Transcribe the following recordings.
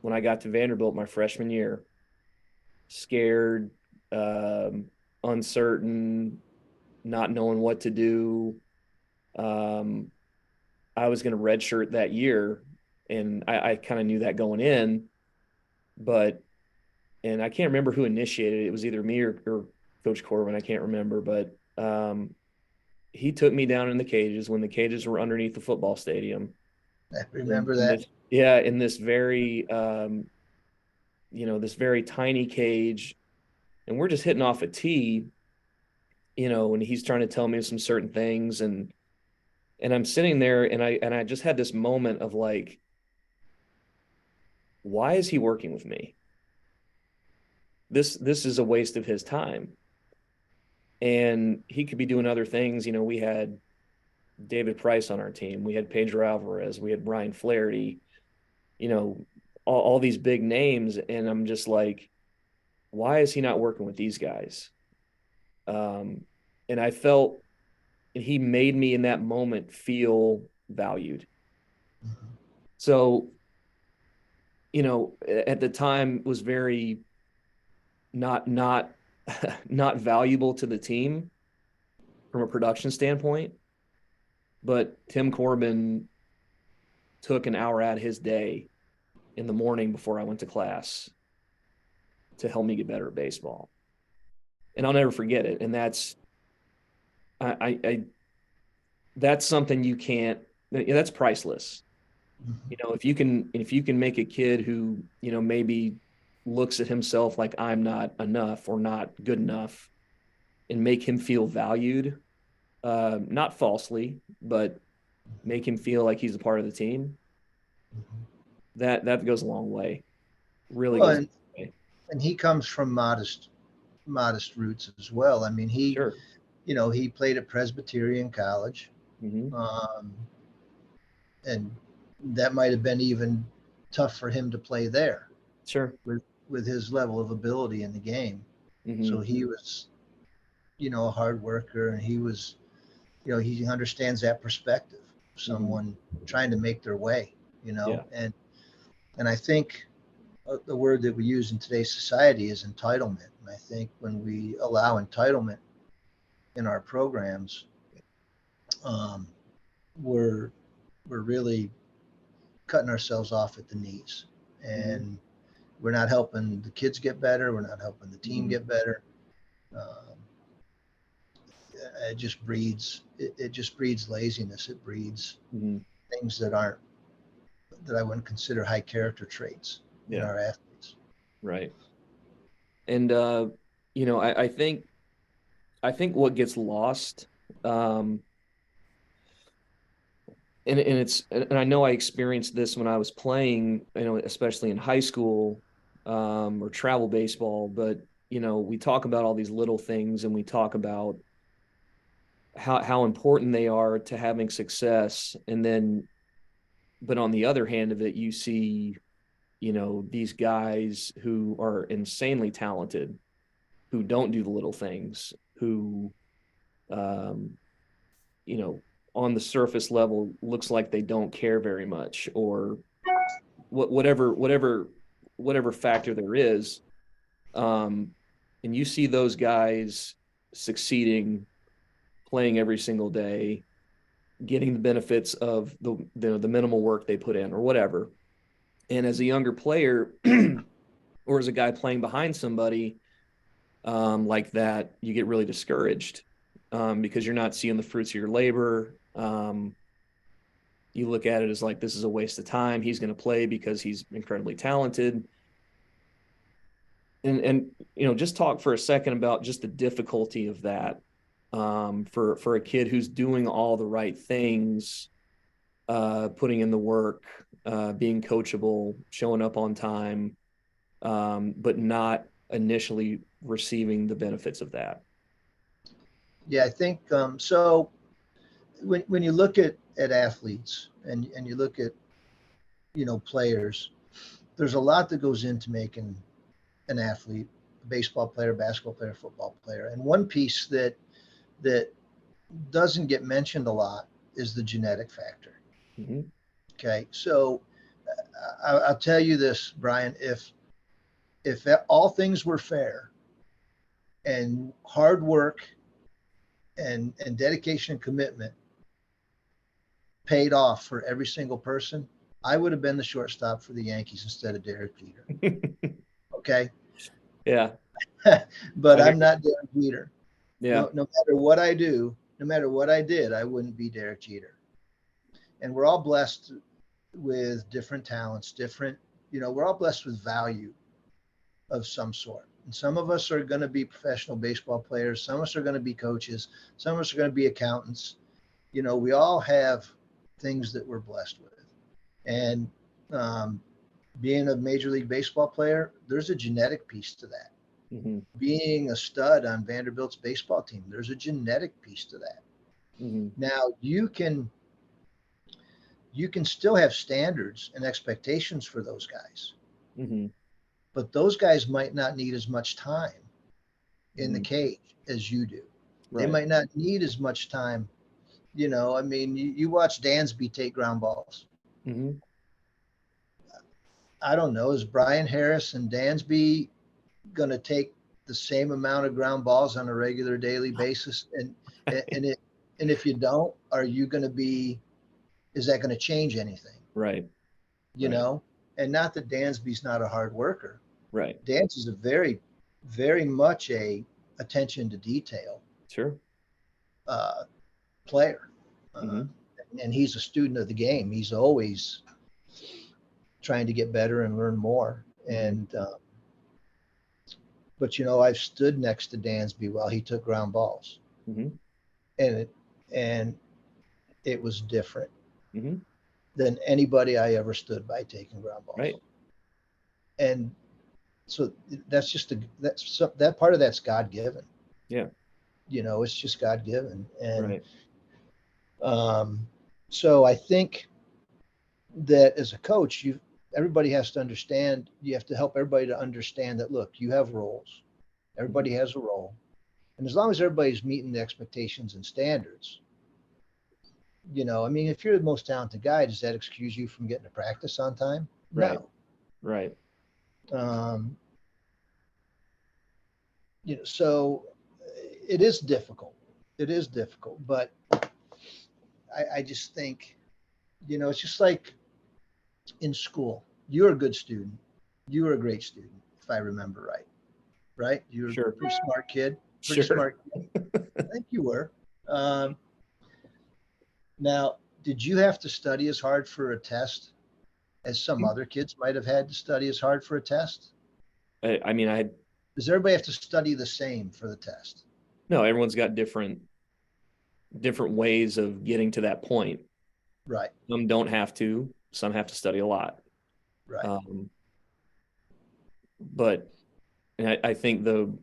when I got to Vanderbilt my freshman year, scared, uncertain, not knowing what to do. Um, I was going to redshirt that year, and I kind of knew that going in, but and I can't remember who initiated it. It was either me or Coach Corbin. I can't remember, but he took me down in the cages when the cages were underneath the football stadium. I remember In that. this, yeah, in this very, this very tiny cage, and we're just hitting off a tee, and he's trying to tell me some certain things, and I'm sitting there, and I just had this moment of like, why is he working with me? This is a waste of his time, and he could be doing other things. We had David Price on our team, we had Pedro Alvarez, we had Brian Flaherty, you know, all these big names, and I'm just like, why is he not working with these guys? Um, and I felt, and he made me in that moment feel valued. Mhm. So, at the time was very not not valuable to the team from a production standpoint. But Tim Corbin took an hour out of his day in the morning before I went to class to help me get better at baseball. And I'll never forget it. And I that's something you can't, that's priceless. Mhm. If you can make a kid who, maybe looks at himself like I'm not enough or not good enough and make him feel valued, not falsely, but make him feel like he's a part of the team, Mhm. that goes a long way. Really Well, goes a long way. and he comes from modest roots as well. I mean, Sure. he played at Presbyterian College, Hmm. um, and that might have been even tough for him to play there Sure. with his level of ability in the game. So Hmm. he was, a hard worker, and he understands that perspective of Hmm. someone trying to make their way, Yeah. and I think the word that we use in today's society is entitlement. And I think when we allow entitlement in our programs, um, we're we're really cutting ourselves off at the knees, Hmm. and we're not helping the kids get better. We're not helping the team Hmm. get better. Um, it just breeds laziness. It breeds Hmm. things that I wouldn't consider high character traits in Yeah. our athletes. Right. And I think what gets lost, um, and I know I experienced this when I was playing, especially in high school, or travel baseball, but we talk about all these little things, and we talk about how important they are to having success, and then but on the other hand of it, you see, these guys who are insanely talented, who don't do the little things, who um, you know, on the surface level looks like they don't care very much, or whatever factor there is. Um, and you see those guys succeeding, playing every single day, getting the benefits of the minimal work they put in, or whatever. And as a younger player, or as a guy playing behind somebody, like that, you get really discouraged, because you're not seeing the fruits of your labor. You look at it as like, this is a waste of time. He's going to play because he's incredibly talented. And just talk for a second about just the difficulty of that, for a kid who's doing all the right things, putting in the work, being coachable, showing up on time, but not initially receiving the benefits of that. Yeah, I think so. When you look at athletes and you look at players, there's a lot that goes into making an athlete, a baseball player, basketball player, football player. And one piece that doesn't get mentioned a lot is the genetic factor. Mm-hmm. Okay, so I'll tell you this, Brian. If all things were fair and hard work and dedication and commitment paid off for every single person, I would have been the shortstop for the Yankees instead of Derek Jeter. Okay. Yeah. But I hear I'm you. not Derek Jeter. Yeah. No matter what I do, no matter what I did, I wouldn't be Derek Jeter. And we're all blessed with different talents, we're all blessed with value of some sort. And some of us are going to be professional baseball players. Some of us are going to be coaches. Some of us are going to be accountants. We all have things that we're blessed with. And um, being a Major League Baseball player, there's a genetic piece to that. Mm-hmm. Being a stud on Vanderbilt's baseball team, there's a genetic piece to that. Mm-hmm. Now you can still have standards and expectations for those guys, Mm-hmm. but those guys might not need as much time in the Mm-hmm. cage as you do. They Right. might not need as much time. I mean, you watch Dansby take ground balls. Mm-hmm. I don't know. Is Brian Harris and Dansby going to take the same amount of ground balls on a regular daily basis? And it and if you don't, are you going to be? Is that going to change anything? Right. You Right. know, and not that Dansby's not a hard worker. Right. Dance is a very, very much a attention to detail Sure. uh, player, uh, Mm-hmm. and he's a student of the game. He's always trying to get better and learn more. Mm-hmm. But I've stood next to Dansby while he took ground balls, Mm-hmm. and and it was different Mm-hmm. than anybody I ever stood by taking ground balls. Right. And so that part of that's God given. Yeah. It's just God given. And Right. um, so I think that as a coach, everybody has to understand. You have to help everybody to understand that. Look, you have roles. Mm-hmm. Everybody has a role, and as long as everybody's meeting the expectations and standards, I mean, if you're the most talented guy, does that excuse you from getting to practice on time? Right. No. Right. Um, so it is difficult. It is difficult, but I just think, it's just like in school. You're a good student. You were a great student, if I remember right. Right? You were a Sure. pretty smart kid. Pretty Sure. smart kid. I think you were. Um, Now, did you have to study as hard for a test as some other kids might have had to study as hard for a test? I mean, Does everybody have to study the same for the test? no, everyone's got different ways of getting to that point. Right, Some don't have to, some have to study a lot. right. Um, but and I think the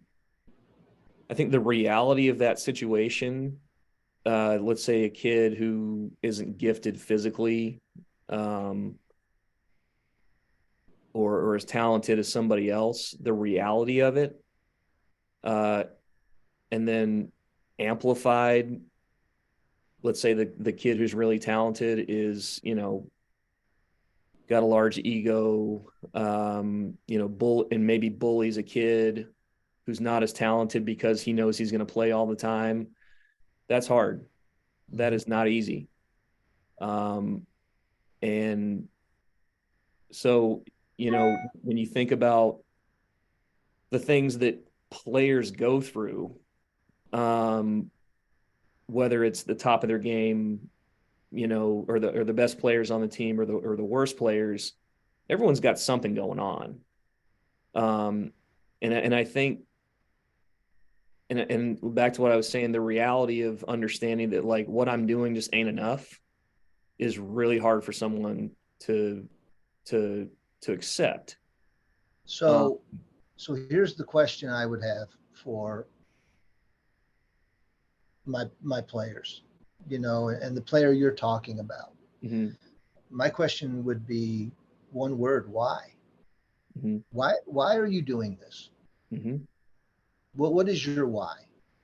reality of that situation, let's say a kid who isn't gifted physically, um, or as talented as somebody else, the reality of it, uh, and then amplified. Let's say the kid who's really talented is, got a large ego, and maybe bullies a kid who's not as talented because he knows he's going to play all the time. That's hard. That Mm-hmm. is not easy. Um, and so, when you think about the things that players go through, um, whether it's the top of their game, or the best players on the team, or the worst players, everyone's got something going on. Um, and I think, and back to what I was saying, the reality of understanding that like what I'm doing just ain't enough is really hard for someone to to to accept. Uh, So, so here's the question I would have for my players, and the player you're talking about. mhm, My question would be one word: why? mhm, Why are you doing this? mhm, What is your why?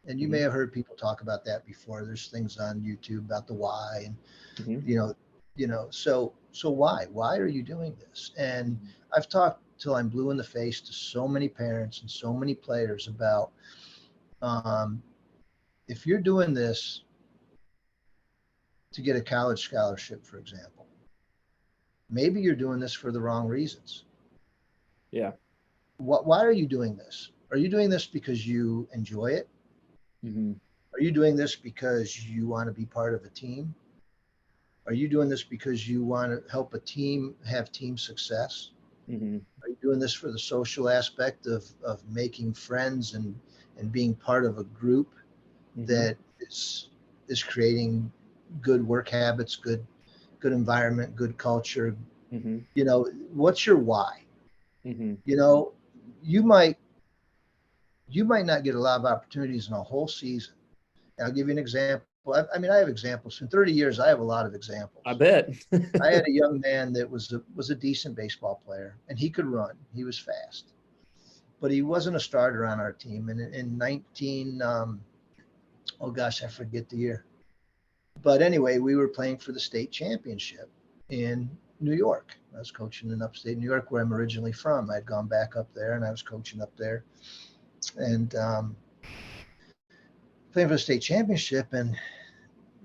And you may mhm, have heard people talk about that before. There's things on YouTube about the why, and mhm, you know, so so why are you doing this? And Mhm. I've talked till I'm blue in the face to so many parents and so many players about, um, if you're doing this to get a college scholarship, for example, maybe you're doing this for the wrong reasons. Yeah. Why are you doing this? Are you doing this because you enjoy it? Hmm. Are you doing this because you want to be part of a team? Are you doing this because you want to help a team have team success? Hmm. Are you doing this for the social aspect of making friends and being part of a group Hmm. that is creating good work habits, good environment, good culture? Hmm. You know, what's your why? Hmm. You know, you might you might not get a lot of opportunities in a whole season. And I'll give you an example. I mean, I have examples. In 30 years, I have a lot of I examples. bet. I had a young man that was a decent baseball player, and he could run. He was fast, but he wasn't a starter on our team. And in 19, oh gosh, I forget the year. But anyway, we were playing for the state championship in New York. I was coaching in upstate New York, where I'm originally from. I'd gone back up there, and I was coaching up there, and playing for the state championship. And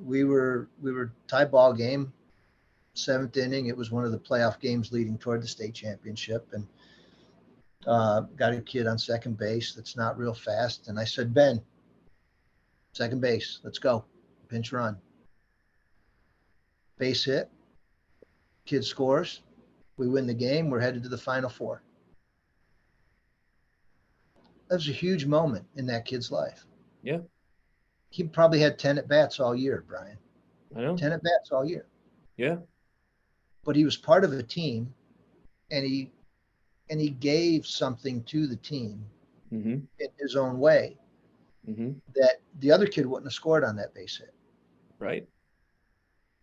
we were tie ball game, seventh inning. It was one of the playoff games leading toward the state championship, and got a kid on second base that's not real fast. And I said, Ben, second base, let's go, pinch run, base hit, kid scores, we win the game. We're headed to the final four. That was a huge moment in that kid's life. Yeah, He probably had 10 at bats all year, Brian. I know. 10 at bats all year. Yeah. But he was part of a team, and he gave something to the team Hmm. in his own way Hmm. that the other kid wouldn't have scored on that base hit, Right.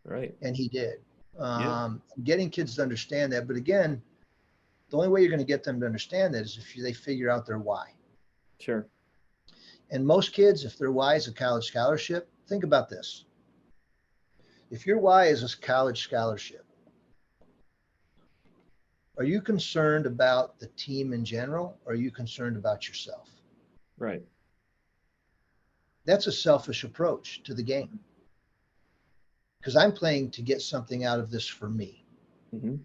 Right. and he did. Yeah. Getting kids to understand that, but again, the only way you're going to get them to understand that is if they figure out their why. Sure. And most kids, if their why is a college scholarship, think about this. If your why is a college scholarship, are you concerned about the team in general, or are you concerned about yourself? Right. That's a selfish approach to the game, because I'm playing to get something out of this for me. Hmm.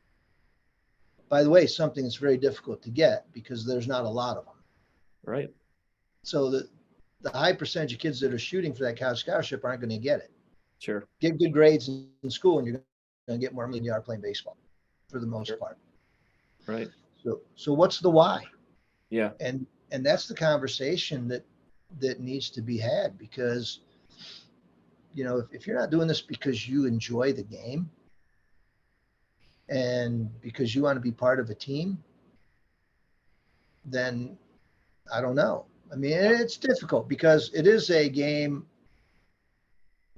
By the way, something that's very difficult to get because there's not a lot of them. Right. So the high percentage of kids that are shooting for that college scholarship aren't going to get it. Sure. Get good grades in school, and you're going to get more money than you are playing baseball for the most Sure. part. Right. So what's the why? Yeah. And that's the conversation that needs to be had, because if you're not doing this because you enjoy the game and because you want to be part of a team, then I don't know. I mean, Yeah. it's difficult because it is a game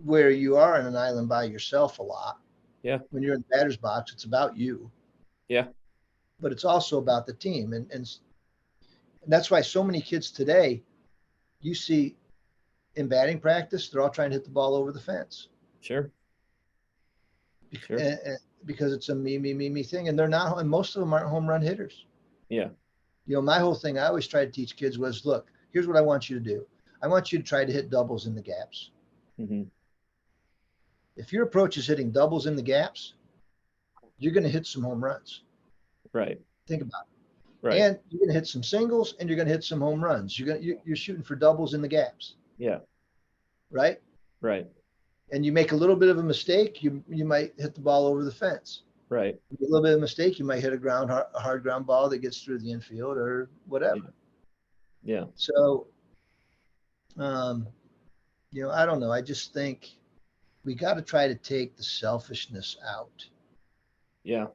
where you are on an island by yourself a lot. Yeah. When you're in the batter's box, it's about you, Yeah. but it's also about the team. And that's why so many kids today, you see in batting practice, they're all trying to hit the ball over the fence Sure. Sure. because it's a me thing. And they're not, and most of them aren't home run hitters. Yeah. My whole thing I always try to teach kids was, look, here's what I want you to do. I want you to try to hit doubles in the gaps. Hmm. If your approach is hitting doubles in the gaps, you're going to hit some home runs. Right. Think about it. Right. And you're going to hit some singles, and you're going to hit some home runs. You're shooting for doubles in the gaps, Yeah. right? Right. And you make a little bit of a mistake, you might hit the ball over the fence. Right. A little bit of a mistake, you might hit a hard ground ball that gets through the infield or Yeah. whatever. Yeah. So, um, I don't know. I just think we got to try to take the selfishness out. Yeah.